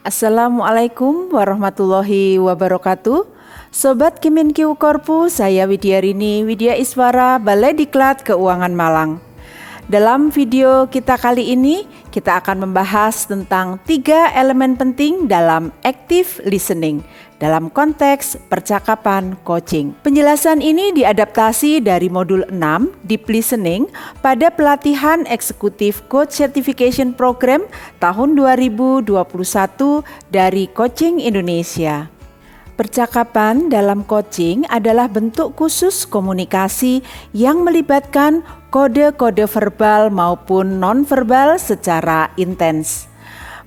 Assalamualaikum warahmatullahi wabarakatuh. Sobat Kemenkeu Korpu, saya Widyarini Widya Iswara, Balai Diklat Keuangan Malang. Dalam video kita kali ini, kita akan membahas tentang 3 elemen penting dalam active listening dalam konteks percakapan coaching. Penjelasan ini diadaptasi dari modul 6 Deep Listening pada pelatihan eksekutif Coach Certification Program tahun 2021 dari Coaching Indonesia. Percakapan dalam coaching adalah bentuk khusus komunikasi yang melibatkan kode-kode verbal maupun non-verbal secara intens.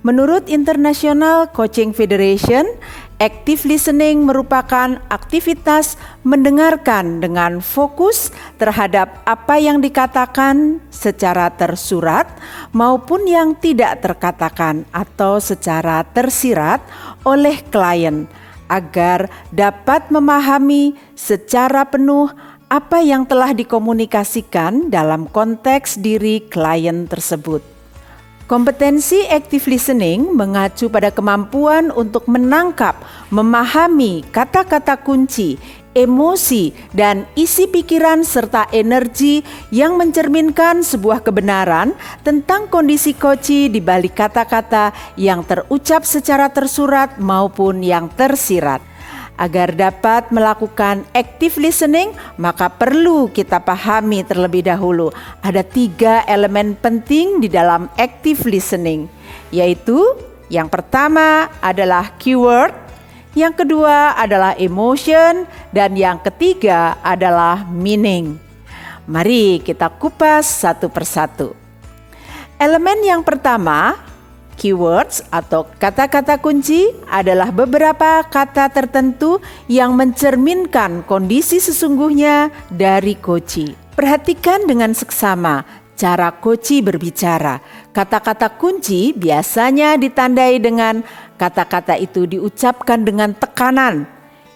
Menurut International Coaching Federation, active listening merupakan aktivitas mendengarkan dengan fokus terhadap apa yang dikatakan secara tersurat maupun yang tidak terkatakan atau secara tersirat oleh klien, agar dapat memahami secara penuh apa yang telah dikomunikasikan dalam konteks diri klien tersebut. Kompetensi active listening mengacu pada kemampuan untuk menangkap, memahami kata-kata kunci, emosi, dan isi pikiran serta energi yang mencerminkan sebuah kebenaran tentang kondisi coachee di balik kata-kata yang terucap secara tersurat maupun yang tersirat. Agar dapat melakukan active listening, maka perlu kita pahami terlebih dahulu ada 3 elemen penting di dalam active listening, yaitu yang pertama adalah keyword, yang kedua adalah emotion, dan yang ketiga adalah meaning. Mari kita kupas satu persatu. Elemen yang pertama, keywords atau kata-kata kunci, adalah beberapa kata tertentu yang mencerminkan kondisi sesungguhnya dari coachee. Perhatikan dengan seksama cara coachee berbicara. Kata-kata kunci biasanya ditandai dengan kata-kata itu diucapkan dengan tekanan,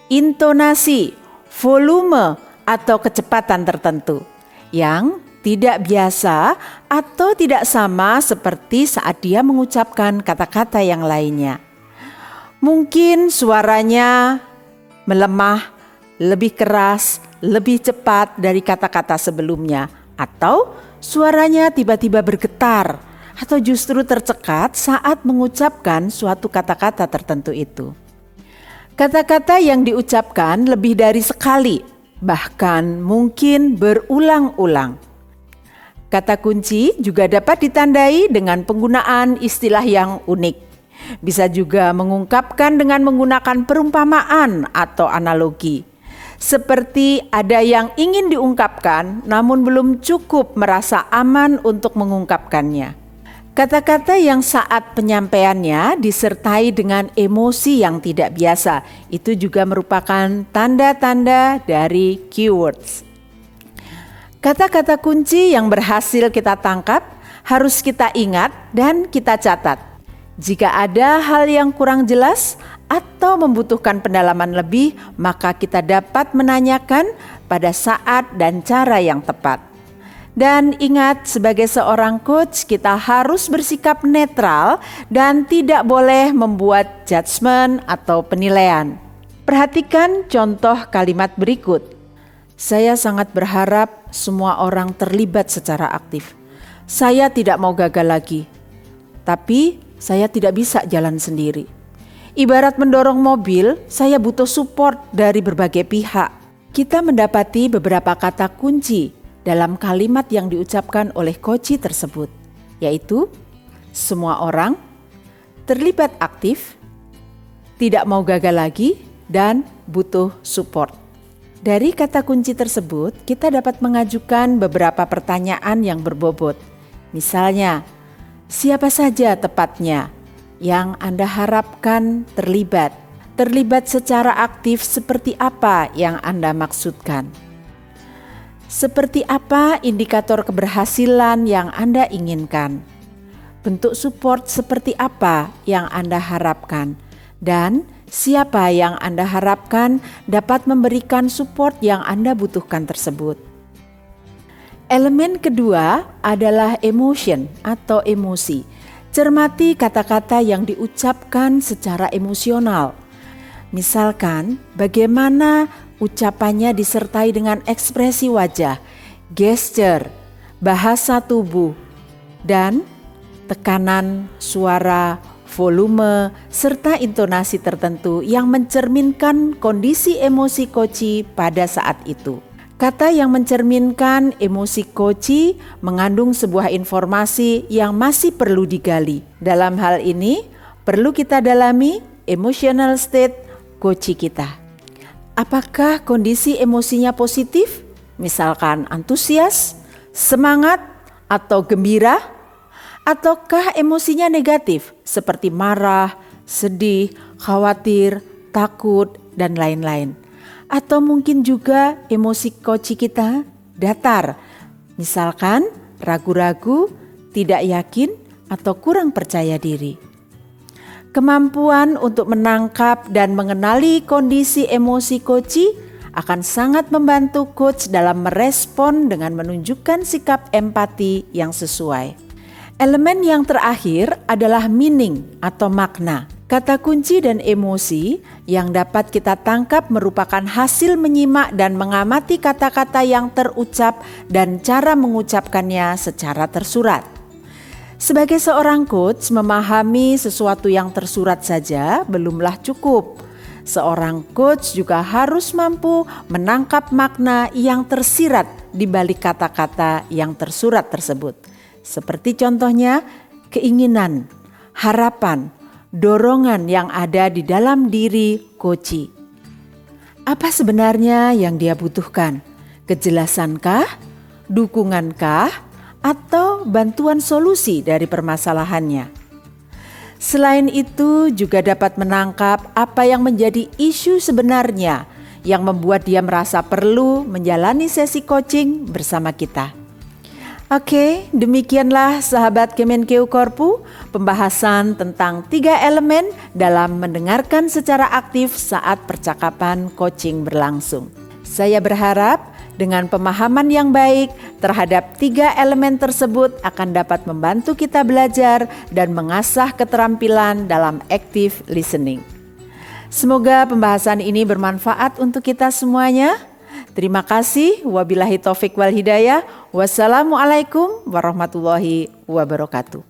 intonasi, volume, atau kecepatan tertentu yang tidak biasa atau tidak sama seperti saat dia mengucapkan kata-kata yang lainnya. Mungkin suaranya melemah, lebih keras, lebih cepat dari kata-kata sebelumnya, atau suaranya tiba-tiba bergetar atau justru tercekat saat mengucapkan suatu kata-kata tertentu itu. Kata-kata yang diucapkan lebih dari sekali, bahkan mungkin berulang-ulang. Kata kunci juga dapat ditandai dengan penggunaan istilah yang unik. Bisa juga mengungkapkan dengan menggunakan perumpamaan atau analogi. Seperti ada yang ingin diungkapkan namun belum cukup merasa aman untuk mengungkapkannya. Kata-kata yang saat penyampaiannya disertai dengan emosi yang tidak biasa, itu juga merupakan tanda-tanda dari keywords. Kata-kata kunci yang berhasil kita tangkap harus kita ingat dan kita catat. Jika ada hal yang kurang jelas atau membutuhkan pendalaman lebih, maka kita dapat menanyakan pada saat dan cara yang tepat. Dan ingat, sebagai seorang coach, kita harus bersikap netral dan tidak boleh membuat judgement atau penilaian. Perhatikan contoh kalimat berikut. Saya sangat berharap semua orang terlibat secara aktif. Saya tidak mau gagal lagi, tapi saya tidak bisa jalan sendiri. Ibarat mendorong mobil, saya butuh support dari berbagai pihak. Kita mendapati beberapa kata kunci dalam kalimat yang diucapkan oleh coachee tersebut, yaitu semua orang, terlibat aktif, tidak mau gagal lagi, dan butuh support. Dari kata kunci tersebut, kita dapat mengajukan beberapa pertanyaan yang berbobot. Misalnya, siapa saja tepatnya yang Anda harapkan terlibat? Terlibat secara aktif seperti apa yang Anda maksudkan? Seperti apa indikator keberhasilan yang Anda inginkan? Bentuk support seperti apa yang Anda harapkan? Dan siapa yang Anda harapkan dapat memberikan support yang Anda butuhkan tersebut. Elemen kedua adalah emotion atau emosi. Cermati kata-kata yang diucapkan secara emosional. Misalkan, bagaimana ucapannya disertai dengan ekspresi wajah, gesture, bahasa tubuh, dan tekanan suara, volume, serta intonasi tertentu yang mencerminkan kondisi emosi Koci pada saat itu. Kata yang mencerminkan emosi Koci mengandung sebuah informasi yang masih perlu digali. Dalam hal ini, perlu kita dalami emotional state Koci kita. Apakah kondisi emosinya positif? Misalkan antusias, semangat, atau gembira? Ataukah emosinya negatif seperti marah, sedih, khawatir, takut, dan lain-lain? Atau mungkin juga emosi Koci kita datar, misalkan ragu-ragu, tidak yakin, atau kurang percaya diri. Kemampuan untuk menangkap dan mengenali kondisi emosi Koci akan sangat membantu coach dalam merespon dengan menunjukkan sikap empati yang sesuai. Elemen yang terakhir adalah meaning atau makna. Kata kunci dan emosi yang dapat kita tangkap merupakan hasil menyimak dan mengamati kata-kata yang terucap dan cara mengucapkannya secara tersurat. Sebagai seorang coach, memahami sesuatu yang tersurat saja belumlah cukup. Seorang coach juga harus mampu menangkap makna yang tersirat di balik kata-kata yang tersurat tersebut. Seperti contohnya keinginan, harapan, dorongan yang ada di dalam diri Koci. Apa sebenarnya yang dia butuhkan? Kejelasankah? Dukungankah? Atau bantuan solusi dari permasalahannya? Selain itu juga dapat menangkap apa yang menjadi isu sebenarnya yang membuat dia merasa perlu menjalani sesi coaching bersama kita. Oke, demikianlah sahabat Kemenkeu Korpu, pembahasan tentang 3 elemen dalam mendengarkan secara aktif saat percakapan coaching berlangsung. Saya berharap dengan pemahaman yang baik terhadap 3 elemen tersebut akan dapat membantu kita belajar dan mengasah keterampilan dalam active listening. Semoga pembahasan ini bermanfaat untuk kita semuanya. Terima kasih. Wabillahi taufik wal hidayah. Wassalamualaikum warahmatullahi wabarakatuh.